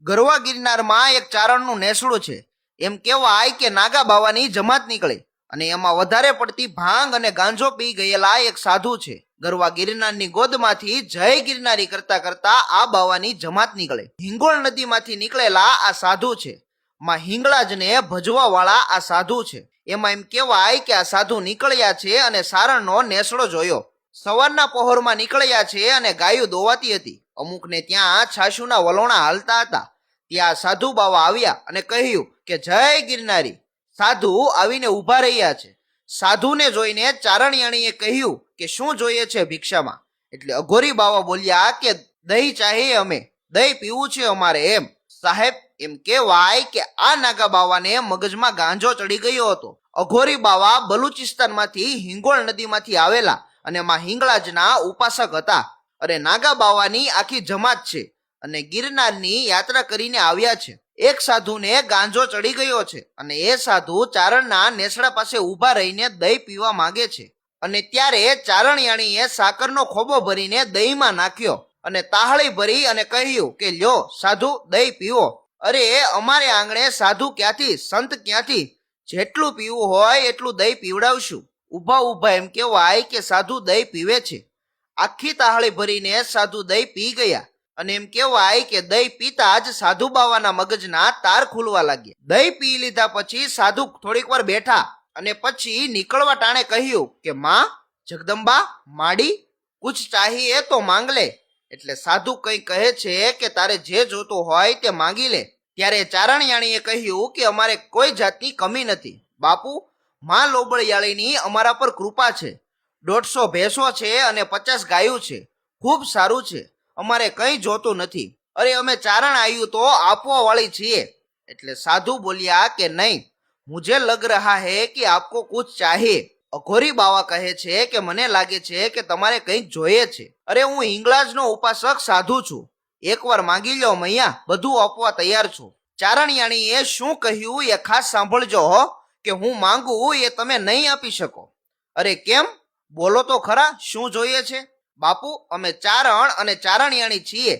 ગરવા ગિરનારમાં એક ચારણનું નેસડું છે. એમ કહેવાય કે નાગા બાવાની જમાત નીકળી અને એમાં વધારે પડતી ભાંગ અને ગાંજો પી ગયેલા એક સાધુ છે. ગરવા ગિરનારની ગોદમાંથી જય ગિરનારી કરતા કરતા આ બાવાની જમાત નીકળે. હિંગોળ નદીમાંથી નીકળેલા આ સાધુ છે. માં હિંગળાજને ભજવા વાળા આ સાધુ છે. એમાં એમ કહેવાય કે આ સાધુ નીકળ્યા છે અને સારણનો નેસડો જોયો. સવારના પહોરમાં નીકળ્યા છે અને ગાયો દોવાતી હતી. અમુકને ત્યાં છાશુના વલોણા હાલતા હતા. ત્યાં સાધુ બાવા આવ્યા અને કહ્યું કે જય ગિરનારી. સાધુ આવીને ઊભા રહ્યા છે. સાધુને જોઈને ચારણિયાણીએ કહ્યું કે શું જોઈએ છે ભિક્ષામાં? એટલે અઘોરી બાવા બોલ્યા કે દહીં ચાહીએ, અમે દહીં પીવું છે અમારે. એમ સાહેબ, એમ કહેવાય કે આ નાગા બાવાને મગજમાં ગાંજો ચડી ગયો હતો. અઘોરી બાવા બલુચિસ્તાનમાંથી હિંગોળ નદીમાંથી આવેલા અને માં હિંગળાજના ઉપાસક હતા. અને નાગા બાવાની આખી જમાત છે અને ગિરનારની યાત્રા કરીને આવ્યા છે. એક સાધુને ગાંજો ચડી ગયો છે અને એ સાધુ ચારણના નેસડા પાસે ઊભા રહીને દહીં પીવા માંગે છે. અને ત્યારે ચારણિયાણીએ સાકરનો ખોબો ભરીને દહીંમાં નાખ્યો અને તાહળી ભરી અને કહ્યું કે લ્યો સાધુ, દહીં પીવો. અરે અમારે આંગણે સાધુ ક્યાંથી, સંત ક્યાંથી? જેટલું પીવું હોય એટલું દહીં પીવડાવશું. ઊભા ઊભા એમ કહેવાય કે સાધુ દહીં પીવે છે. આખી તાહળી ભરીને સાધુ દહીં પી ગયા અને એમ કહેવાય કે દહીં પીતા જ સાધુ બાવાના મગજના તાર ખુલવા લાગ્યા. દહીં પી લીધા પછી સાધુ થોડીક વાર બેઠા અને પછી નીકળવા ટાણે કહ્યું કે માં જગદંબા, માડી, કુછ ચાહીએ તો માંગ લે. એટલે સાધુ કઈ કહે છે કે તારે જે જોતું હોય તે માંગી લે. ત્યારે ચારણિયાણીએ કહ્યું કે અમારે કોઈ જાતની કમી નથી બાપુ. માં લોબળિયાળીની અમારા પર કૃપા છે. 150 ભેંસો છે અને 50 ગાયું છે. ખૂબ સારું છે, અમારે કંઈ જોતું નથી. અરે અમે ચારણ આવ્યું તો આપવા વાળી છીએ. એટલે સાધુ બોલ્યા કે નહીં, મુझे લગ રહા હૈ કે આપકો કુછ ચાહીએ. અઘોરી બાવા કહે છે કે મને લાગે છે કે તમારે કંઈક જોઈએ છે. અરે હું હિંગળાજનો ઉપાસક સાધુ છું. એકવાર માંગી લો મૈયા, બધું આપવા તૈયાર છું. ચારણિયાણીએ શું કહ્યું એ ખાસ સાંભળજો હો, કે હું માંગુ એ તમે નહીં આપી શકો. અરે કેમ? બોલો તો ખરા, શું જોઈએ છે? બાપુ, અમે ચારણ અને ચારણિયાણી છીએ.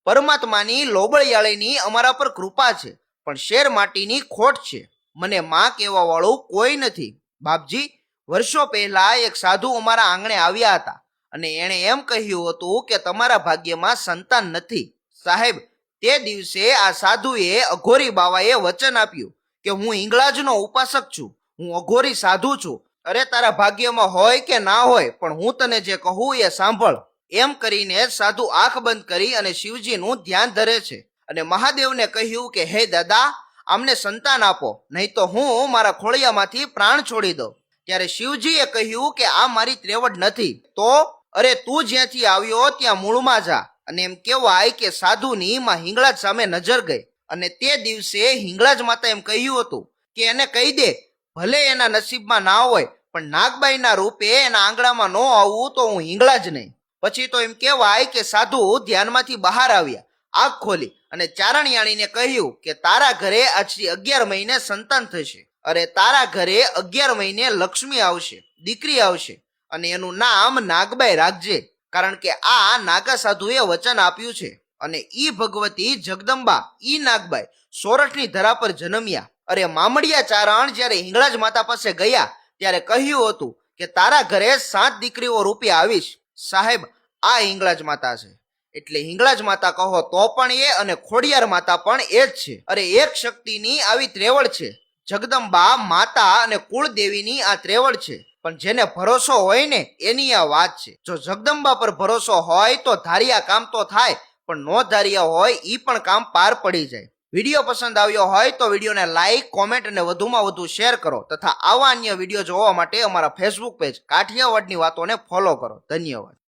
પરમાત્માની લોબળિયાળીની અમારા પર કૃપા છે, પણ શેર માટીની ખોટ છે. મને માં કહેવા વાળું કોઈ નથી. બાપજી, વર્ષો પહેલા એક સાધુ અમારા આંગણે આવ્યા હતા અને એણે એમ કહ્યું હતું કે તમારા ભાગ્યમાં સંતાન નથી. સાહેબ, તે દિવસે આ સાધુએ અઘોરી બાવાએ વચન આપ્યું કે હું હિંગળાજનો ઉપાસક છું, હું અઘોરી સાધુ છું. અરે તારા ભાગ્યમાં હોય કે ના હોય, પણ હું તને જે કહું એ સાંભળ. એમ કરીને સાધુ આંખ બંધ કરી અને શિવજીનું ધ્યાન ધરે છે અને મહાદેવને કહ્યું કે હે દાદા, આમને સંતાન આપો, નહીં તો હું મારા ખોળિયામાંથી પ્રાણ છોડી દઉં. ત્યારે શિવજીએ કહ્યું કે આ મારી ત્રેવડ નથી. તો અરે તું જ્યાંથી આવ્યો ત્યાં મૂળમાં જા. અને એમ કહેવાય કે સાધુની માં હિંગળાજ સામે નજર ગઈ અને તે દિવસે હિંગળાજ માતા એમ કહ્યું હતું કે એને કહી દે, ભલે એના નસીબમાં ના હોય, પણ નાગબાઈના રૂપે એના આંગણામાં ન આવવું તો હું હિંગળાજ નહીં. પછી તો એમ કહેવાય કે સાધુ ધ્યાનમાંથી બહાર આવ્યા, આંખ ખોલી અને ચારણિયાણીને કહ્યું કે તારા ઘરે આજથી 11 મહિને સંતાન થશે. અરે તારા ઘરે 11 મહિને લક્ષ્મી આવશે, દીકરી આવશે, અને એનું નામ નાગબાઈ રાખજે. કારણ કે આ નાગા સાધુએ વચન આપ્યું છે. અને ઈ ભગવતી જગદંબા, ઈ નાગબાઈ સોરઠની ધરા પર જન્મ્યા. અરે મામડિયા ચારણ જ્યારે હિંગળાજ માતા પાસે ગયા ત્યારે કહ્યું હતું કે તારા ઘરે 7 દીકરીઓ રૂપે આવીશ. સાહેબ, આ હિંગળાજ માતા છે. એટલે હિંગળાજ માતા કહો તો પણ એ અને ખોડિયાર માતા પણ એ જ છે. અરે એક શક્તિની આવી ત્રેવડ છે. જગદંબા માતા અને કુળદેવીની આ ત્રેવડ છે. પણ જેને ભરોસો હોય ને એની આ વાત છે. જો જગદંબા પર ભરોસો હોય તો ધાર્યા કામ તો થાય, પણ નો ધાર્યા હોય ઈ પણ કામ પાર પડી જાય. વિડીયો પસંદ આવ્યો હોય તો વિડીયોને લાઈક, કોમેન્ટ અને વધુમાં વધુ શેર કરો તથા આવા અન્ય વિડીયો જોવા માટે અમારા ફેસબુક પેજ કાઠિયાવાડની વાતોને ફોલો કરો. ધન્યવાદ.